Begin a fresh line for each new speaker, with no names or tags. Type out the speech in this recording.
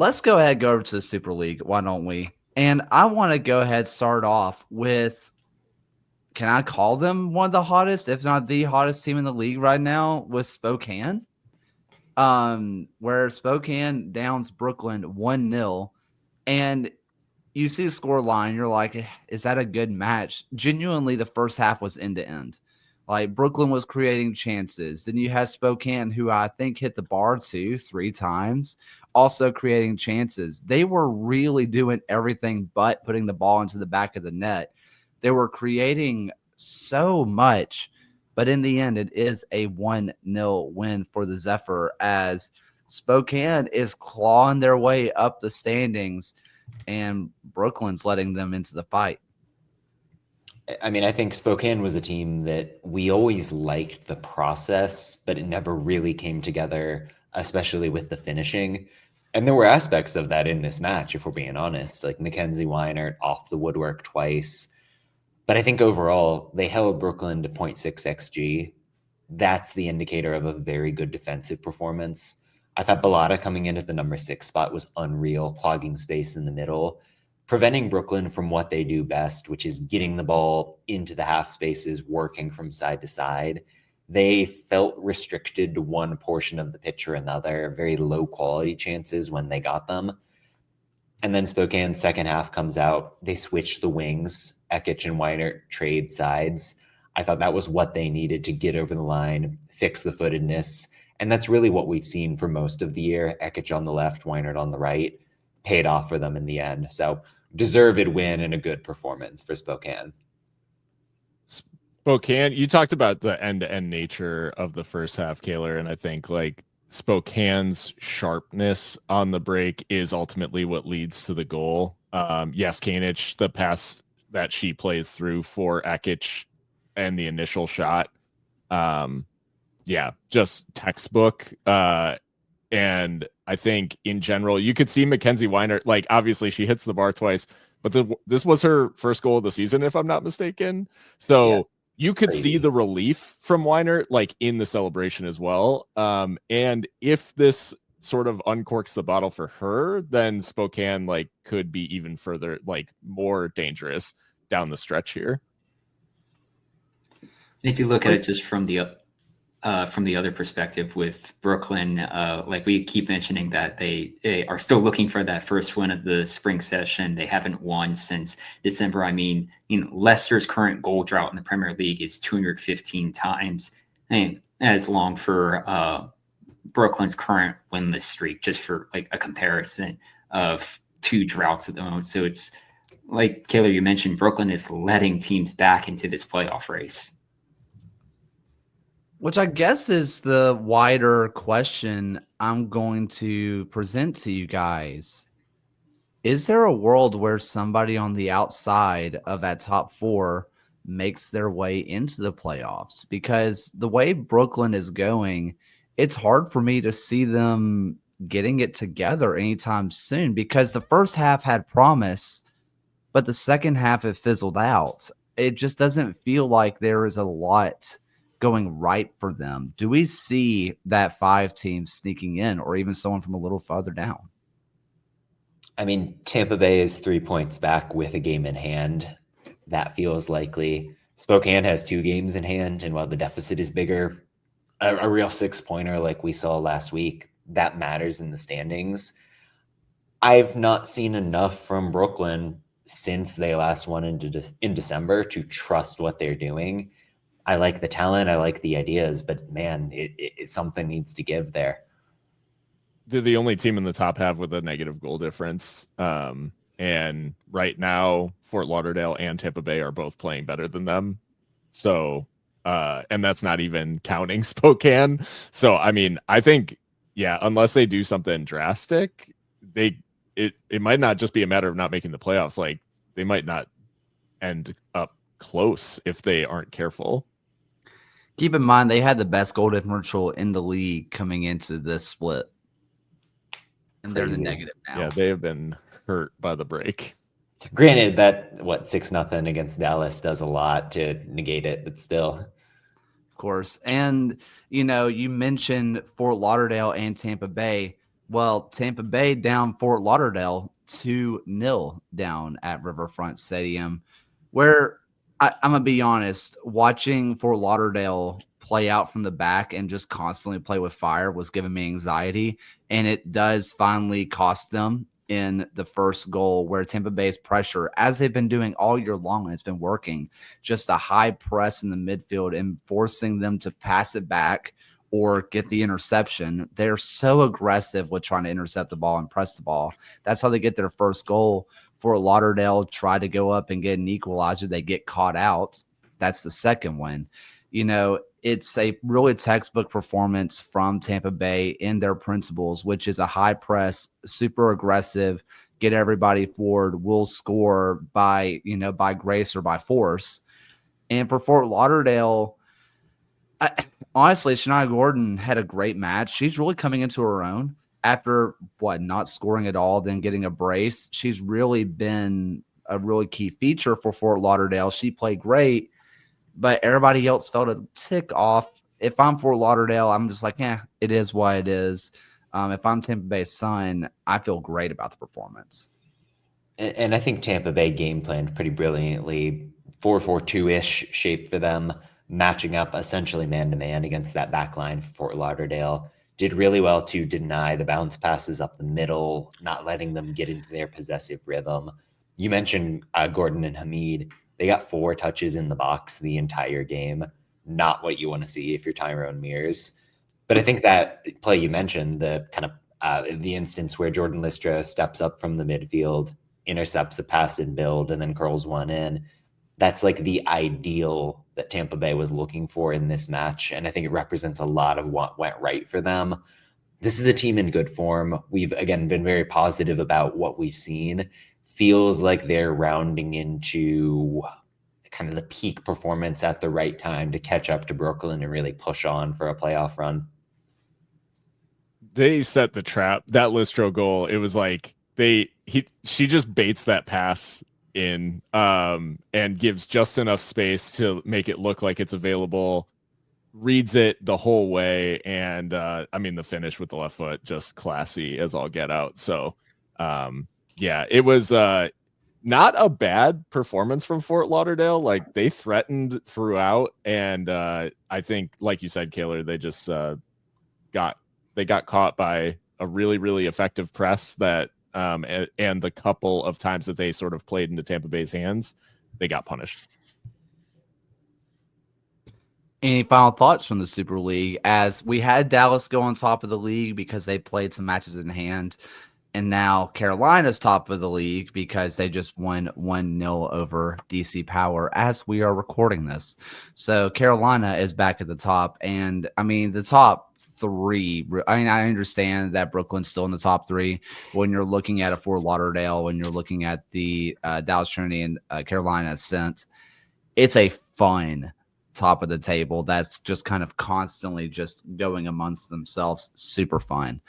let's go ahead and go over to the Super League. Why don't we? And I want to go ahead start off with, can I call them one of the hottest, if not the hottest team in the league right now, with Spokane? Where Spokane downs Brooklyn 1-0. And you see the score line, you're like, is that a good match? Genuinely, the first half was end to end. Like, Brooklyn was creating chances. Then you had Spokane, who I think hit the bar 2-3 times, also creating chances. They were really doing everything but putting the ball into the back of the net. They were creating so much, but in the end, it is a 1-0 win for the Zephyr as Spokane is clawing their way up the standings and Brooklyn's letting them into the fight.
I mean, I think Spokane was a team that we always liked the process, but it never really came together, especially with the finishing. And there were aspects of that in this match, if we're being honest, like Mackenzie Weinert off the woodwork twice. But I think overall, they held Brooklyn to 0.6 XG. That's the indicator of a very good defensive performance. I thought Balata coming in at the number 6 spot was unreal, clogging space in the middle, preventing Brooklyn from what they do best, which is getting the ball into the half spaces, working from side to side. They felt restricted to one portion of the pitch or another, very low quality chances when they got them. And then Spokane's second half comes out. They switch the wings. Ekic and Weinert trade sides. I thought that was what they needed to get over the line, fix the footedness. And that's really what we've seen for most of the year. Ekic on the left, Weinert on the right. Paid off for them in the end. So deserved win and a good performance for Spokane.
Spokane, you talked about the end-to-end nature of the first half, Kaylor, and I think like Spokane's sharpness on the break is ultimately what leads to the goal. Yes, Kanich, the pass that she plays through for Ekic and the initial shot. Yeah, just textbook. And I think in general, you could see Mackenzie Weinert, like obviously she hits the bar twice, but this was her first goal of the season, if I'm not mistaken. So yeah, you could see the relief from Weinert like in the celebration as well. And if this sort of uncorks the bottle for her, then Spokane like could be even further, like more dangerous down the stretch here.
If you look at it just from the other perspective with Brooklyn, like we keep mentioning that they are still looking for that first win of the spring session. They haven't won since December. I mean, Leicester's current goal drought in the Premier League is 215 times, and as long for Brooklyn's current winless streak, just for like a comparison of two droughts at the moment. So it's like Kaylor, you mentioned, Brooklyn is letting teams back into this playoff race.
Which I guess is the wider question I'm going to present to you guys. Is there a world where somebody on the outside of that top 4 makes their way into the playoffs? Because the way Brooklyn is going, it's hard for me to see them getting it together anytime soon, because the first half had promise, but the second half it fizzled out. It just doesn't feel like there is a lot going right for them. Do we see that 5 team sneaking in, or even someone from a little farther down?
I mean, Tampa Bay is 3 points back with a game in hand. That feels likely. Spokane has 2 games in hand, and while the deficit is bigger, a real 6-pointer like we saw last week, that matters in the standings. I've not seen enough from Brooklyn since they last won in December to trust what they're doing. I like the talent, I like the ideas, but man, it something needs to give there.
They're the only team in the top half with a negative goal difference. And right now, Fort Lauderdale and Tampa Bay are both playing better than them. So, and that's not even counting Spokane. So, I mean, I think, yeah, unless they do something drastic, it might not just be a matter of not making the playoffs. Like, they might not end up close if they aren't careful.
Keep in mind, they had the best goal differential in the league coming into this split. And they're the negative now.
Yeah, they have been hurt by the break.
Granted, that 6-0 against Dallas does a lot to negate it, but still.
Of course. And, you mentioned Fort Lauderdale and Tampa Bay. Well, Tampa Bay down Fort Lauderdale 2-0 down at Riverfront Stadium, where I'm going to be honest, watching Fort Lauderdale play out from the back and just constantly play with fire was giving me anxiety. And it does finally cost them in the first goal, where Tampa Bay's pressure, as they've been doing all year long, and it's been working, just a high press in the midfield and forcing them to pass it back or get the interception. They're so aggressive with trying to intercept the ball and press the ball. That's how they get their first goal. Fort Lauderdale tried to go up and get an equalizer. They get caught out. That's the second one. You know, it's a really textbook performance from Tampa Bay in their principles, which is a high press, super aggressive, get everybody forward, will score by grace or by force. And for Fort Lauderdale, honestly, Shania Gordon had a great match. She's really coming into her own after not scoring at all, then getting a brace. She's really been a really key feature for Fort Lauderdale. She played great, but everybody else felt a tick off. If I'm Fort Lauderdale, I'm just like, it is what it is. If I'm Tampa Bay's son, I feel great about the performance.
And I think Tampa Bay game planned pretty brilliantly. 4-4-2-ish shape for them, matching up essentially man-to-man against that back line for Fort Lauderdale. Did really well to deny the bounce passes up the middle, not letting them get into their possessive rhythm. You mentioned Gordon and Hamid. They got 4 touches in the box the entire game. Not what you want to see if you're Tyrone Mears. But I think that play you mentioned, the kind of the instance where Jordan Lystra steps up from the midfield, intercepts a pass and build, and then curls one in. That's like the ideal that Tampa Bay was looking for in this match. And I think it represents a lot of what went right for them. This is a team in good form. We've, again, been very positive about what we've seen. Feels like they're rounding into kind of the peak performance at the right time to catch up to Brooklyn and really push on for a playoff run.
They set the trap. That Listro goal, it was like she just baits that pass in and gives just enough space to make it look like it's available, reads it the whole way, and I mean, the finish with the left foot, just classy as all get out. So it was not a bad performance from Fort Lauderdale. Like, they threatened throughout, and I think, like you said, Kaylor, they just got caught by a really, really effective press that and the couple of times that they sort of played into Tampa Bay's hands, they got punished.
Any final thoughts from the Super League? As we had Dallas go on top of the league because they played some matches in hand, and now Carolina's top of the league because they just won 1-0 over DC Power as we are recording this. So Carolina is back at the top, and I mean, the top 3. I mean, I understand that Brooklyn's still in the top 3. When you're looking at a Fort Lauderdale, when you're looking at the Dallas Trinity and Carolina Ascent, it's a fun top of the table that's just kind of constantly just going amongst themselves. Super fun.